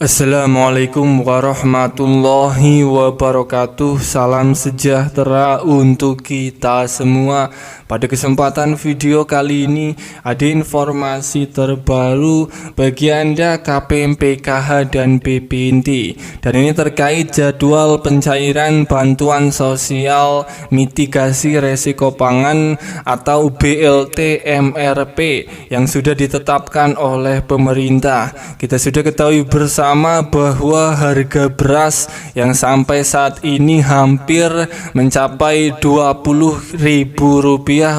Assalamualaikum warahmatullahi wabarakatuh. Salam sejahtera untuk kita semua. Pada kesempatan video kali ini ada informasi terbaru bagi Anda KPM PKH dan BPNT. Dan ini terkait jadwal pencairan bantuan sosial mitigasi resiko pangan atau BLT MRP yang sudah ditetapkan oleh pemerintah. Kita sudah ketahui bersama bahwa harga beras yang sampai saat ini hampir mencapai Rp20.000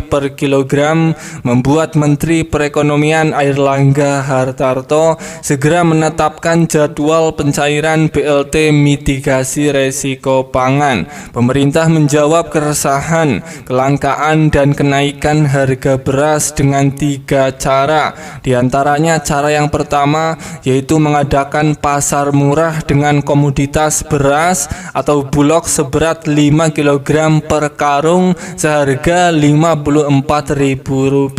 per kilogram membuat Menteri Perekonomian Airlangga Hartarto segera menetapkan jadwal pencairan BLT mitigasi resiko pangan. Pemerintah menjawab keresahan, kelangkaan dan kenaikan harga beras dengan 3 cara. Di antaranya cara yang pertama yaitu mengadakan pasar murah dengan komoditas beras atau bulog seberat 5 kg per karung seharga Rp54.000.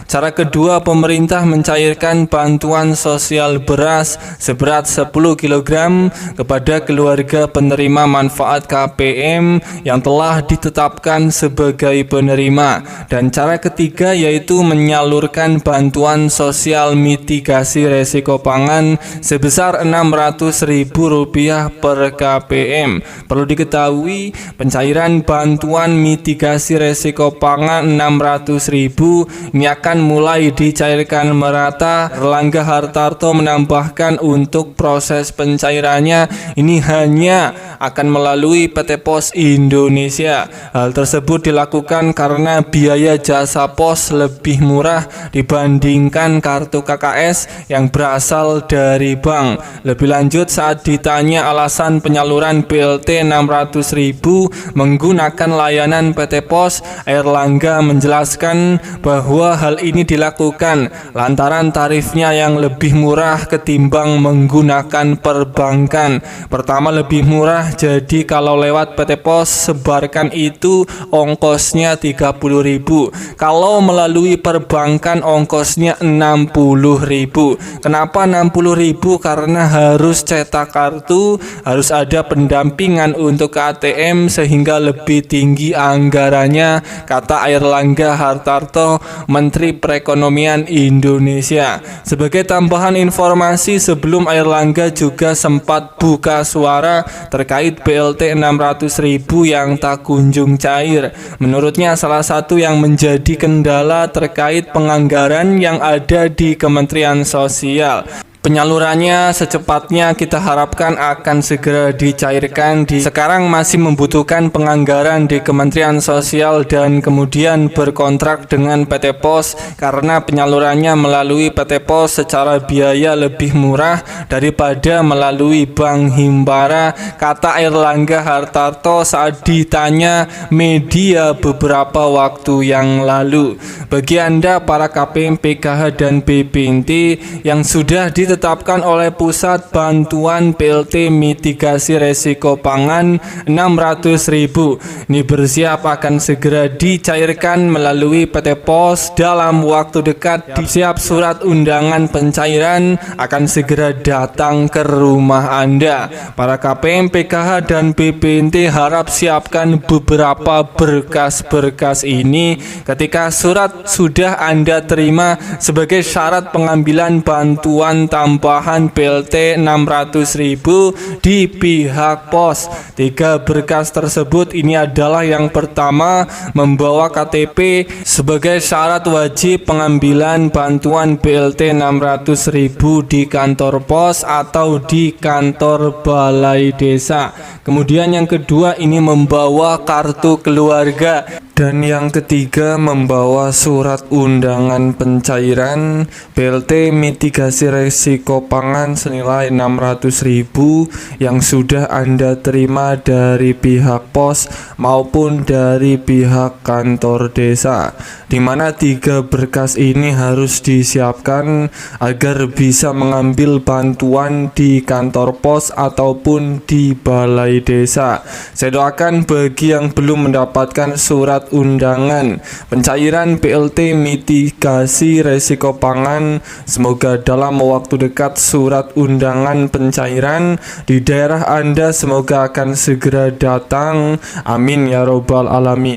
Cara kedua, pemerintah mencairkan bantuan sosial beras seberat 10 kg kepada keluarga penerima manfaat KPM yang telah ditetapkan sebagai penerima. Dan cara ketiga yaitu menyalurkan bantuan sosial mitigasi resiko pangan sebesar Rp600.000 per KPM. Perlu diketahui, pencairan bantuan mitigasi resiko pangan Rp600.000 ini akan mulai dicairkan merata. Airlangga Hartarto menambahkan untuk proses pencairannya ini hanya akan melalui PT Pos Indonesia. Hal tersebut dilakukan karena biaya jasa pos lebih murah dibandingkan kartu KKS yang berasal dari bank. Lebih lanjut, saat ditanya alasan penyaluran BLT Rp600.000 menggunakan layanan PT Pos, Airlangga menjelaskan bahwa hal ini dilakukan lantaran tarifnya yang lebih murah ketimbang menggunakan perbankan. Pertama, lebih murah, jadi kalau lewat PT Pos sebarkan itu ongkosnya Rp30.000. Kalau melalui perbankan ongkosnya Rp60.000. Kenapa Rp60.000? Karena harus cetak kartu, harus ada pendampingan untuk ATM sehingga lebih tinggi anggarannya, kata Airlangga Hartarto, Menteri Perekonomian Indonesia. Sebagai tambahan informasi, sebelum Airlangga juga sempat buka suara terkait BLT Rp600.000 yang tak kunjung cair. Menurutnya salah satu yang menjadi kendala terkait penganggaran yang ada di Kementerian Sosial. Penyalurannya secepatnya kita harapkan akan segera dicairkan. Sekarang masih membutuhkan penganggaran di Kementerian Sosial dan kemudian berkontrak dengan PT Pos karena penyalurannya melalui PT Pos secara biaya lebih murah daripada melalui Bank Himbara, kata Airlangga Hartarto saat ditanya media beberapa waktu yang lalu. Bagi Anda para KPM PKH dan BPNT yang sudah ditetapkan oleh pusat bantuan BLT mitigasi resiko pangan Rp600.000 ini bersiap akan segera dicairkan melalui PT Pos dalam waktu dekat. Siap surat undangan pencairan akan segera datang ke rumah Anda. Para KPM PKH dan BPNT harap siapkan beberapa berkas-berkas ini ketika surat sudah Anda terima sebagai syarat pengambilan bantuan tambahan BLT Rp600.000 di pihak pos. 3 berkas tersebut ini adalah yang pertama, membawa KTP sebagai syarat wajib pengambilan bantuan BLT Rp600.000 di kantor pos atau di kantor balai desa. Kemudian yang kedua ini membawa kartu keluarga. Dan yang ketiga membawa surat undangan pencairan BLT mitigasi resiko pangan senilai Rp600.000 yang sudah Anda terima dari pihak pos maupun dari pihak kantor desa, di mana 3 berkas ini harus disiapkan agar bisa mengambil bantuan di kantor pos ataupun di balai desa. Saya doakan bagi yang belum mendapatkan surat surat undangan pencairan BLT mitigasi resiko pangan. Semoga dalam waktu dekat surat undangan pencairan di daerah Anda semoga akan segera datang. Amin ya robbal alamin.